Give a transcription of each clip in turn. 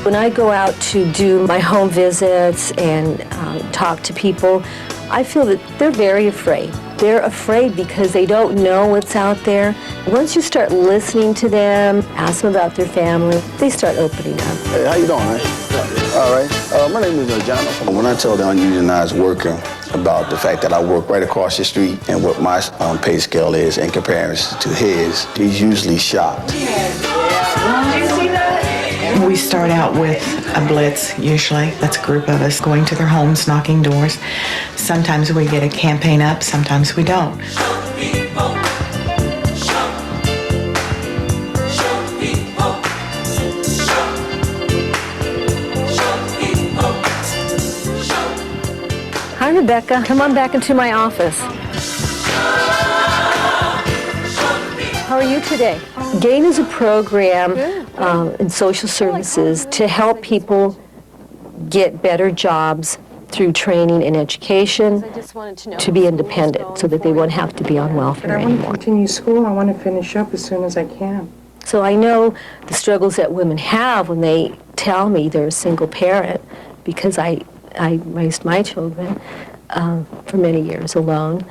When I go out to do my home visits and talk to people, I feel that they're very afraid. They're afraid because they don't know what's out there. Once you start listening to them, ask them about their family, they start opening up. Hey, how you doing, man? All right. My name is Jonathan. When I tell the ununionized worker about the fact that I work right across the street and what my pay scale is in comparison to his, he's usually shocked. We start out with a blitz, usually. That's a group of us going to their homes, knocking doors. Sometimes we get a campaign up, sometimes we don't. Hi, Rebecca. Come on back into my office. How are you today? GAIN is a program in social services to help people get better jobs through training and education, to be independent so that they won't have to be on welfare I want to anymore. continue school. I want to finish up as soon as I can. So I know the struggles that women have when they tell me they're a single parent, because I raised my children for many years alone.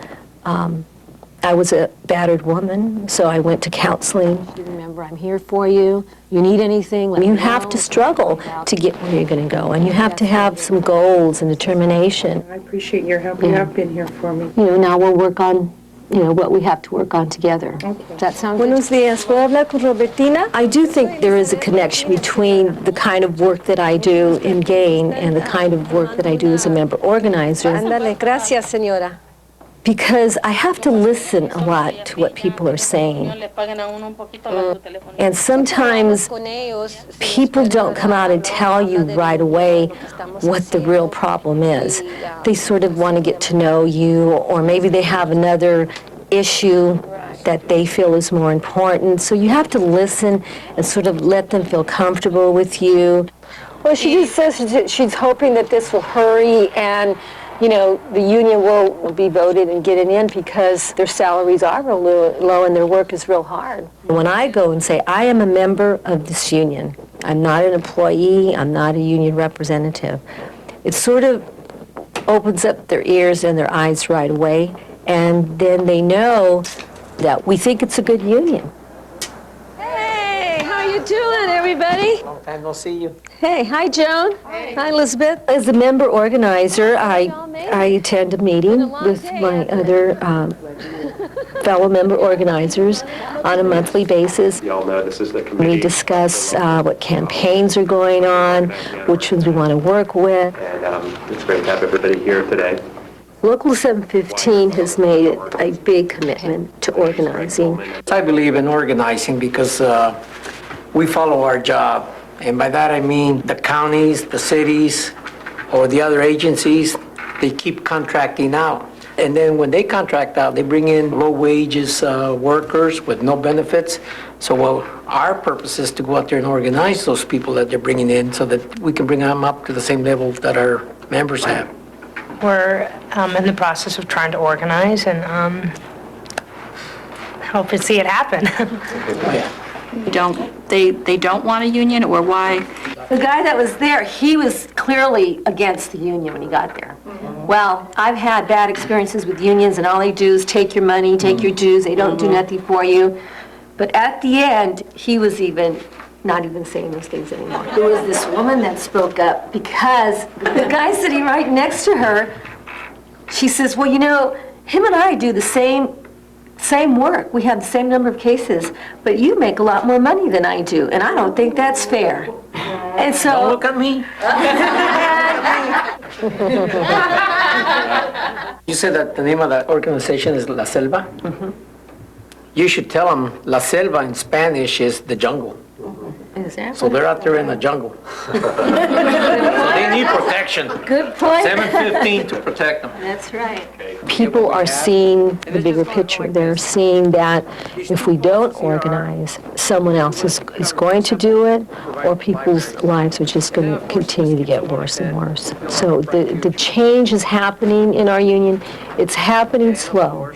I was a battered woman, so I went to counseling. Remember, I'm here for you. You need anything, you have to struggle to get where you're going to go, and you have to have some goals and determination. I appreciate your help. You have been here for me. You know, now we'll work on, what we have to work on together. Okay. Does that sound good? Buenos días. ¿Puedo hablar con Robertina? I do think there is a connection between the kind of work that I do in GAIN and the kind of work that I do as a member organizer. Ándale, gracias, señora. Because I have to listen a lot to what people are saying. And sometimes people don't come out and tell you right away what the real problem is. They sort of want to get to know you, or maybe they have another issue that they feel is more important. So you have to listen and sort of let them feel comfortable with you. Well, she just says that she's hoping that this will hurry and the union will be voted and get it in because their salaries are real low and their work is real hard. When I go and say, I am a member of this union, I'm not an employee, I'm not a union representative, it sort of opens up their ears and their eyes right away, and then they know that we think it's a good union. How you doing, everybody? Long time no see you. Hey, hi, Joan. Hi, Elizabeth. As a member organizer, I attend a meeting with my other fellow member organizers on a monthly basis. You all know this is the committee. We discuss what campaigns are going on, which ones we want to work with. And it's great to have everybody here today. Local 715 has made a big commitment to organizing. I believe in organizing because we follow our job. And by that I mean the counties, the cities, or the other agencies, they keep contracting out. And then when they contract out, they bring in low wages workers with no benefits. So our purpose is to go out there and organize those people that they're bringing in so that we can bring them up to the same level that our members have. We're in the process of trying to organize and hope to see it happen. They don't want a union, or why? The guy that was there, he was clearly against the union when he got there. Well, I've had bad experiences with unions, and all they do is take your money, take your dues, they don't do nothing for you. But at the end, he was not even saying those things anymore. There was this woman that spoke up because the guy sitting right next to her, she says, well, him and I do the same work. We have the same number of cases, but you make a lot more money than I do, and I don't think that's fair. And so... Don't look at me. You said that the name of that organization is La Selva? Mm-hmm. You should tell them La Selva in Spanish is the jungle. Is that So they're out there in the jungle. So they need protection. Good point. 715 to protect them. That's right. People are seeing the bigger picture. They're seeing that if we don't organize, someone else is going to do it, or people's lives are just going to continue to get worse and worse. So the change is happening in our union. It's happening slow,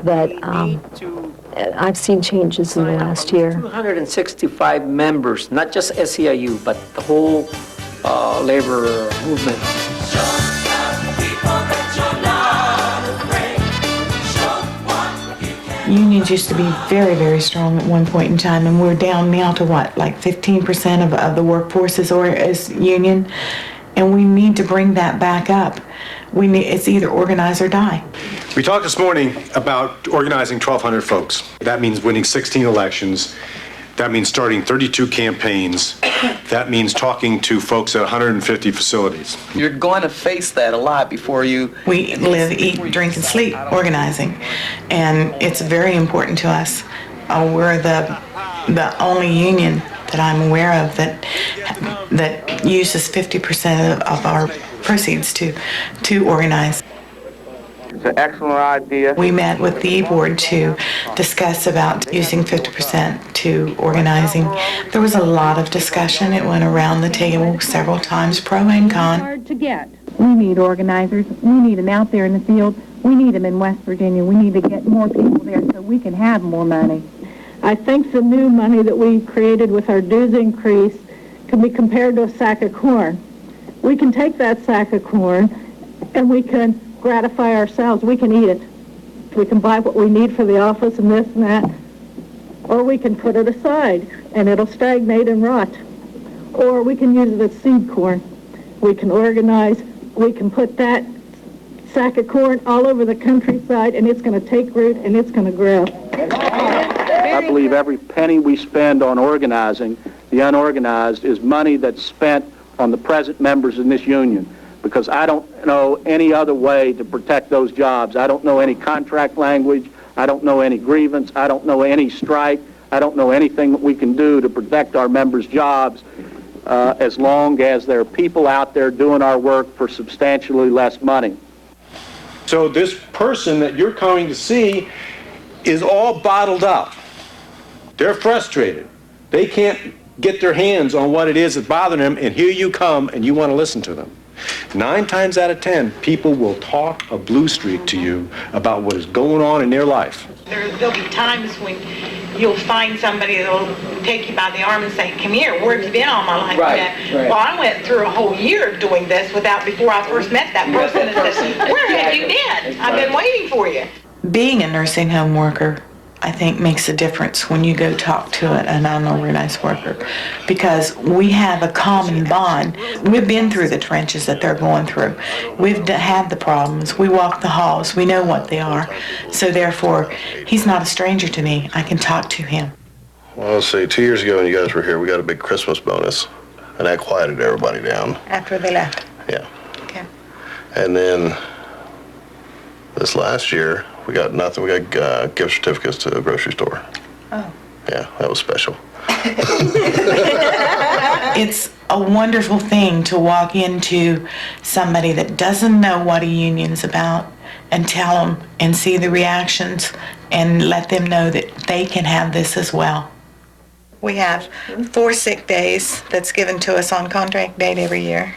but I've seen changes in the last year. 265 members, not just SEIU, but the whole labor movement. Unions used to be very, very strong at one point in time, and we're down now to what, like 15% of the workforce is union, and we need to bring that back up. It's either organize or die. We talked this morning about organizing 1,200 folks. That means winning 16 elections. That means starting 32 campaigns. That means talking to folks at 150 facilities. You're going to face that a lot before you... We live, eat, drink, and sleep organizing, and it's very important to us. We're the only union that I'm aware of that uses 50% of our proceeds to organize. It's an excellent idea. We met with the board to discuss about using 50% to organizing. There was a lot of discussion. It went around the table several times, pro and con. Hard to get. We need organizers. We need them out there in the field. We need them in West Virginia. We need to get more people there so we can have more money. I think the new money that we created with our dues increase can be compared to a sack of corn. We can take that sack of corn and we can gratify ourselves. We can eat it. We can buy what we need for the office and this and that. Or we can put it aside and it'll stagnate and rot. Or we can use it as seed corn. We can organize. We can put that sack of corn all over the countryside and it's going to take root and it's going to grow. I believe every penny we spend on organizing the unorganized is money that's spent on the present members in this union, because I don't know any other way to protect those jobs. I don't know any contract language. I don't know any grievance. I don't know any strike. I don't know anything that we can do to protect our members' jobs as long as there are people out there doing our work for substantially less money. So this person that you're coming to see is all bottled up. They're frustrated. They can't get their hands on what it is that's bothering them, and here you come and you want to listen to them. 9 times out of 10, people will talk a blue streak to you about what is going on in their life. There'll be times when you'll find somebody that'll take you by the arm and say, come here, where have you been all my life? Right. Well, I went through a whole year of doing this before I first met that person and said, where have you been? I've been waiting for you. Being a nursing home worker, I think, makes a difference when you go talk to an unorganized worker, because we have a common bond. We've been through the trenches that they're going through. We've had the problems. We walk the halls. We know what they are. So therefore, he's not a stranger to me. I can talk to him. Well, let's see, 2 years ago when you guys were here, we got a big Christmas bonus, and that quieted everybody down. After they left? Yeah. Okay. And then this last year, we got nothing. We got gift certificates to the grocery store. Oh. Yeah, that was special. It's a wonderful thing to walk into somebody that doesn't know what a union's about and tell them and see the reactions and let them know that they can have this as well. We have 4 sick days that's given to us on contract date every year.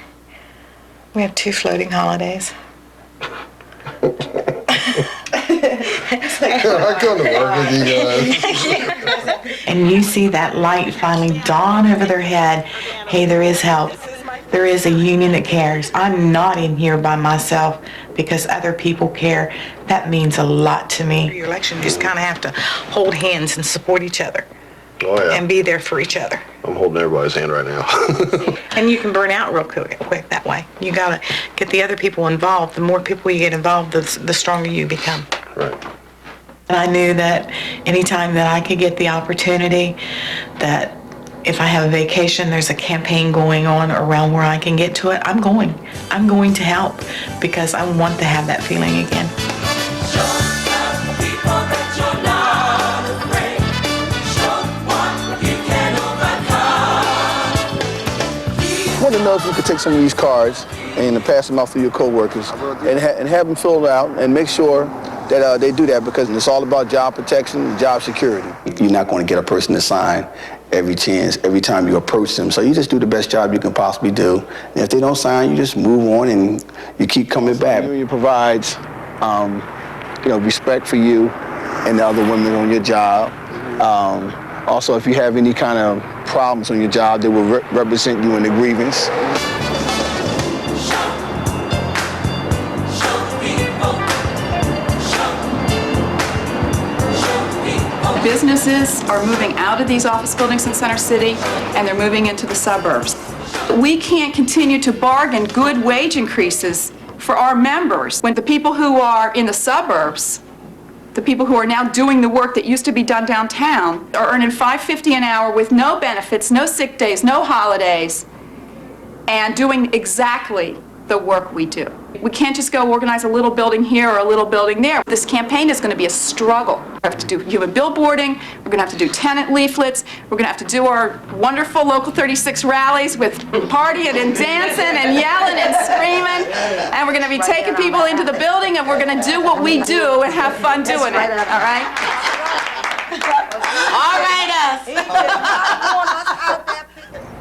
We have 2 floating holidays. I come to work with you guys. And you see that light finally dawn over their head. Hey, there is help. There is a union that cares. I'm not in here by myself because other people care. That means a lot to me. Your election, you just kind of have to hold hands and support each other. Oh, yeah. And be there for each other. I'm holding everybody's hand right now. And you can burn out real quick that way. You gotta get the other people involved. The more people you get involved, the stronger you become. Right. And I knew that anytime that I could get the opportunity, that if I have a vacation, there's a campaign going on around where I can get to it, I'm going. I'm going to help because I want to have that feeling again. I want to know if you could take some of these cards and pass them out to your coworkers and have them filled out and make sure that they do that, because it's all about job protection and job security. You're not going to get a person to sign every time you approach them. So you just do the best job you can possibly do. And if they don't sign, you just move on and you keep coming back. It provides, respect for you and the other women on your job. Also, if you have any kind of problems on your job, they will represent you in the grievance. Businesses are moving out of these office buildings in Center City, and they're moving into the suburbs. We can't continue to bargain good wage increases for our members when the people who are in the suburbs, the people who are now doing the work that used to be done downtown, are earning $5.50 an hour with no benefits, no sick days, no holidays, and doing exactly the work we do. We can't just go organize a little building here or a little building there. This campaign is going to be a struggle. We have to do human billboarding, we're going to have to do tenant leaflets, we're going to have to do our wonderful Local 36 rallies with partying and dancing and yelling and screaming, and we're going to be taking people into the building, and we're going to do what we do and have fun doing it, all right? All right, us.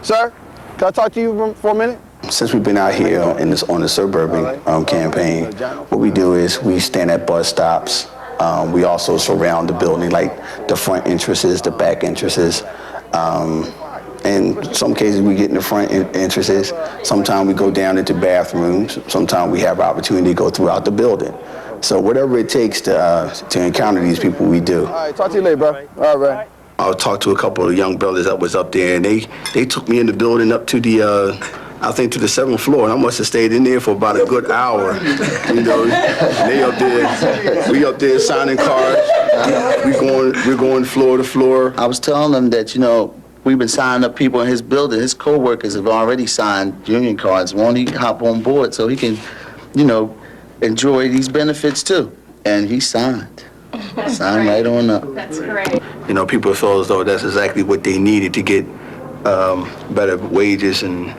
Sir, can I talk to you for a minute? Since we've been out here on the suburban campaign, what we do is we stand at bus stops. We also surround the building, like the front entrances, the back entrances. In some cases, we get in the front entrances. Sometimes we go down into bathrooms. Sometimes we have opportunity to go throughout the building. So whatever it takes to encounter these people, we do. All right, talk to you later, bro. All right. I talked to a couple of young brothers that was up there, and they took me in the building up to the I think to the 7th floor, and I must have stayed in there for about a good hour. You know, they up there, we up there signing cards. We're going floor to floor. I was telling them that, you know, we've been signing up people in his building. His co-workers have already signed union cards. Won't he hop on board so he can, you know, enjoy these benefits too? And he signed. Signed right on up. That's great. You know, people feel as though that's exactly what they needed to get better wages and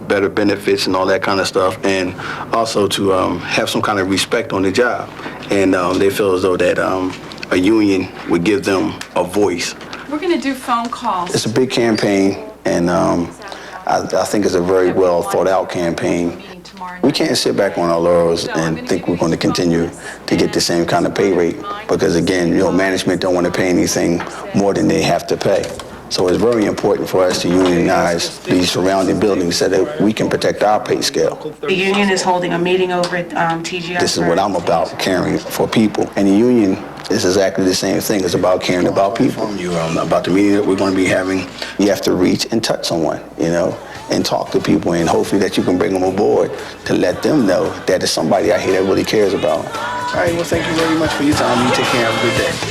better benefits and all that kind of stuff, and also to have some kind of respect on the job. And they feel as though that a union would give them a voice. We're going to do phone calls. It's a big campaign, and I think it's a very well thought out campaign. We can't sit back on our laurels and think we're going to continue to get the same kind of pay rate, because again, you know, management don't want to pay anything more than they have to pay. So it's very important for us to unionize these surrounding buildings so that we can protect our pay scale. The union is holding a meeting over at TGI. This is what I'm about, caring for people. And the union is exactly the same thing. It's about caring about people. About the meeting that we're going to be having, you have to reach and touch someone, you know, and talk to people, and hopefully that you can bring them aboard to let them know that there's somebody out here that really cares about them. All right, well, thank you very much for your time. You take care. Have a good day.